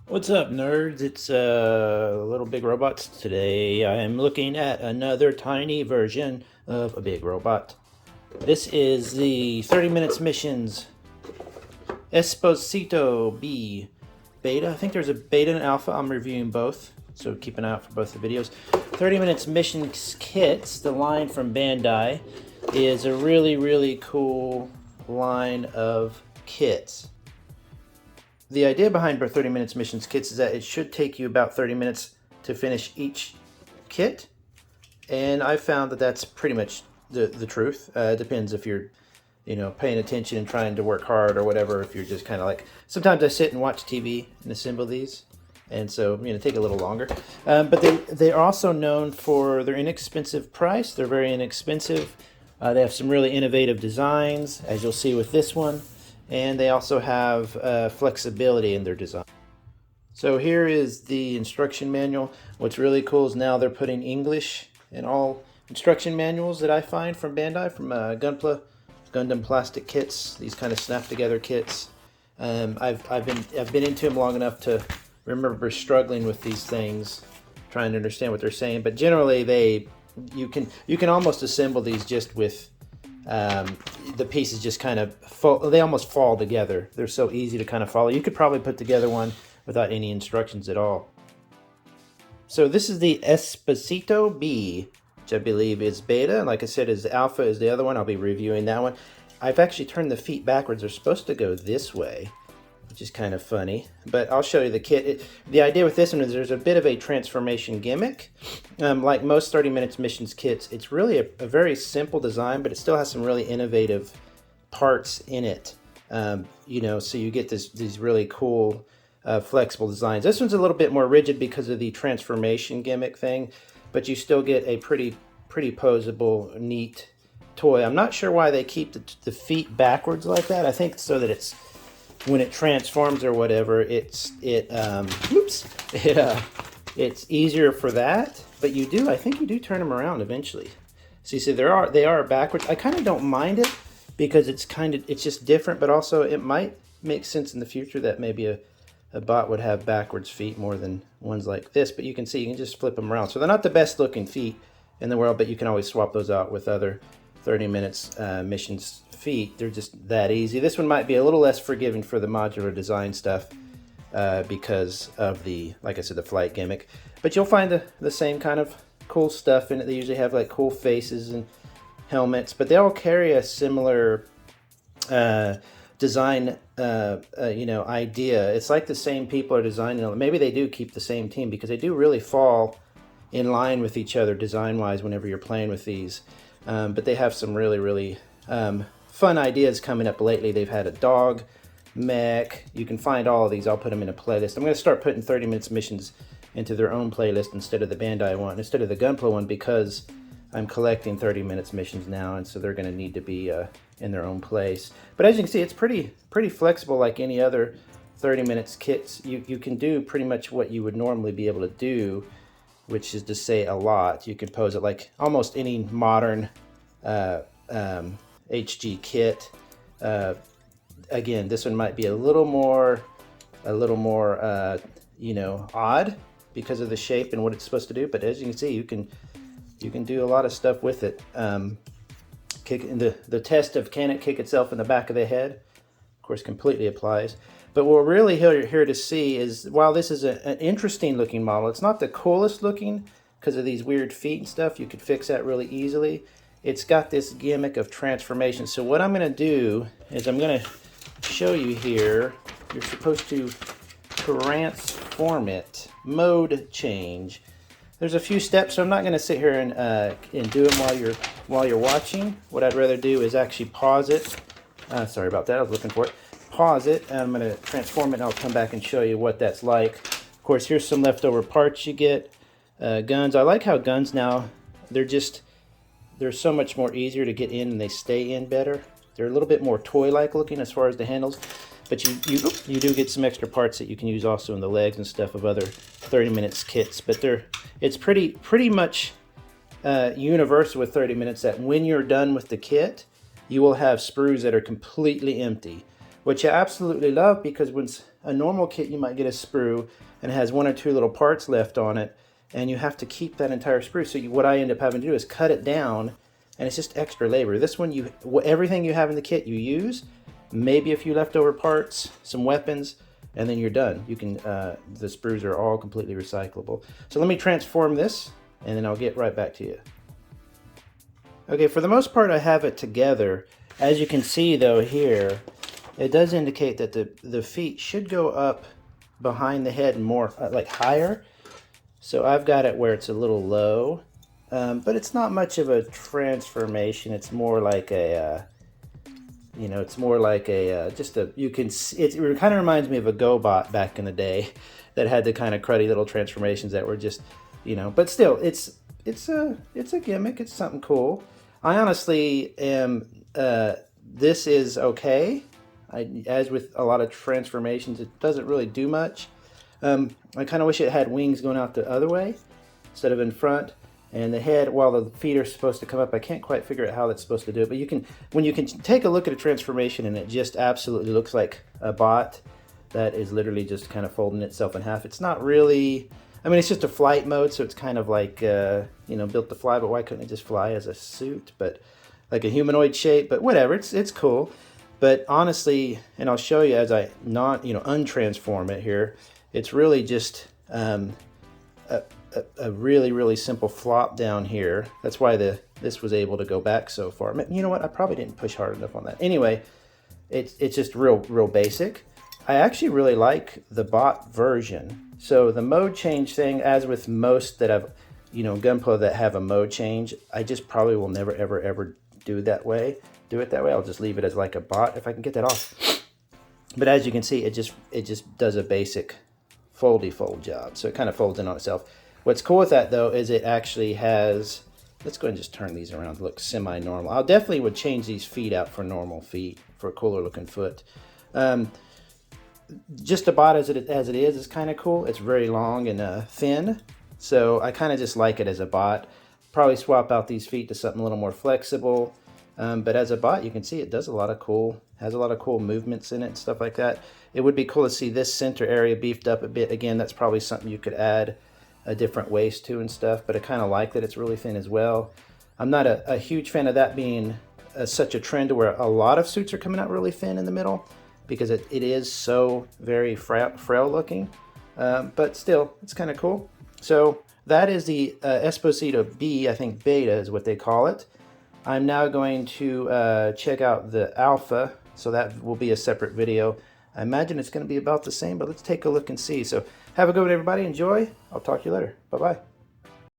What's up, nerds? It's Little Big Robots. Today I am looking at another tiny version of a big robot. This is the 30 minutes missions Espossito B beta. I think there's a beta and alpha. I'm reviewing both, so keep an eye out for both the videos. 30 minutes missions kits, the line from Bandai, is a really cool line of kits. The idea behind 30 minutes missions kits is that it should take you about 30 minutes to finish each kit, and I found that that's pretty much the truth. It depends if you're paying attention and trying to work hard or whatever. If you're just kind of like, sometimes I sit and watch TV and assemble these, and so take a little longer. But they're also known for their inexpensive price. They're very inexpensive. They have some really innovative designs, as you'll see with this one. And they also have flexibility in their design. So here is the instruction manual. What's really cool is now they're putting English in all instruction manuals that I find from Bandai, from Gundam plastic kits, these kind of snap together kits. I've been into them long enough to remember struggling with these things, trying to understand what they're saying. But generally, you can almost assemble these just with the pieces just kind of they almost fall together. They're so easy to kind of follow. You could probably put together one without any instructions at all. So this is the Espossito B, which I believe is beta. Like I said, is alpha is the other one. I'll be reviewing that one. I've actually turned the feet backwards. They're supposed to go this way, which is kind of funny, but I'll show you the kit. The idea with this one is there's a bit of a transformation gimmick. Like most 30 minutes missions kits, it's really a very simple design, but it still has some really innovative parts in it. So you get these really cool flexible designs. This one's a little bit more rigid because of the transformation gimmick thing, but you still get a pretty posable, neat toy. I'm not sure why they keep the feet backwards like that. I think so that it's, when it transforms or whatever, it's easier for that. But I think you do turn them around eventually. So you see, they are backwards. I kind of don't mind it because it's just different, but also it might make sense in the future that maybe a bot would have backwards feet more than ones like this. But you can see, you can just flip them around. So they're not the best looking feet in the world, but you can always swap those out with other 30 minutes missions feet. They're just that easy. This one might be a little less forgiving for the modular design stuff because of like I said, the flight gimmick. But you'll find the same kind of cool stuff in it. They usually have like cool faces and helmets, but they all carry a similar design idea. It's like the same people are designing them. Maybe they do keep the same team because they do really fall in line with each other design-wise whenever you're playing with these. But they have some really fun ideas coming up lately. They've had a dog mech. You can find all of these. I'll put them in a playlist. I'm going to start putting 30 minutes missions into their own playlist instead of the Bandai one, instead of the Gunpla one, because I'm collecting 30 minutes missions now, and so they're going to need to be in their own place. But as you can see, it's pretty flexible, like any other 30 minutes kits. You can do pretty much what you would normally be able to do, which is to say a lot. You can pose it like almost any modern HG kit. Again, this one might be a little more odd because of the shape and what it's supposed to do. But as you can see, you can do a lot of stuff with it. The test of can it kick itself in the back of the head, of course, completely applies. But what we're really here to see is, while this is an interesting looking model, it's not the coolest looking because of these weird feet and stuff. You could fix that really easily. It's got this gimmick of transformation. So what I'm going to do is I'm going to show you here. You're supposed to transform it. Mode change. There's a few steps, so I'm not going to sit here and do them while you're watching. What I'd rather do is actually pause it. Sorry about that. I was looking for it. Pause it, and I'm going to transform it, and I'll come back and show you what that's like. Of course, here's some leftover parts you get. Guns. I like how guns now, they're so much more easier to get in, and they stay in better. They're a little bit more toy-like looking as far as the handles, but you do get some extra parts that you can use also in the legs and stuff of other 30 minutes kits. But it's pretty much universal with 30 minutes that when you're done with the kit, you will have sprues that are completely empty. which I absolutely love, because when a normal kit you might get a sprue and it has 1 or 2 little parts left on it, and you have to keep that entire sprue. So what I end up having to do is cut it down, and it's just extra labor. This one, everything you have in the kit you use, maybe a few leftover parts, some weapons, and then you're done. You can the sprues are all completely recyclable. So let me transform this, and then I'll get right back to you. Okay, for the most part I have it together. As you can see though here, it does indicate that the feet should go up behind the head more, like higher. So I've got it where it's a little low, but it's not much of a transformation. It's more like a, you know, it's more like a, just a, you can, it kind of reminds me of a GoBot back in the day that had the kind of cruddy little transformations that were just, you know, but still, it's a gimmick. It's something cool. I honestly am, this is okay. As with a lot of transformations, it doesn't really do much. I kind of wish it had wings going out the other way instead of in front. And the head, while the feet are supposed to come up, I can't quite figure out how that's supposed to do it. But you can, when you can take a look at a transformation and it just absolutely looks like a bot that is literally just kind of folding itself in half. It's not really, I mean, it's just a flight mode, so it's kind of like, you know, built to fly, but why couldn't it just fly as a suit? But like a humanoid shape, but whatever, it's cool. But honestly, and I'll show you as I untransform it here, it's really just a really, really simple flop down here. That's why this was able to go back so far. You know what? I probably didn't push hard enough on that. Anyway, it's just real basic. I actually really like the bot version. So the mode change thing, as with most that I've, you know, Gunpla that have a mode change, I just probably will never, ever do it that way. I'll just leave it as like a bot if I can get that off. But as you can see, it just does a basic foldy fold job. So it kind of folds in on itself. What's cool with that though is it actually has, let's go ahead and just turn these around to look semi-normal. I definitely would change these feet out for normal feet, for a cooler looking foot. Just a bot as it is kind of cool. It's very long and thin. So I kind of just like it as a bot. Probably swap out these feet to something a little more flexible. But as a bot, you can see it does has a lot of cool movements in it and stuff like that. It would be cool to see this center area beefed up a bit. Again, that's probably something you could add a different waist to and stuff, but I kind of like that it's really thin as well. I'm not a huge fan of that being such a trend to where a lot of suits are coming out really thin in the middle, because it is so very frail looking, but still, it's kind of cool. So that is the Espossito B, I think beta is what they call it. I'm now going to check out the alpha, so that will be a separate video. I imagine it's going to be about the same, but let's take a look and see. So have a good one, everybody. Enjoy. I'll talk to you later. Bye-bye.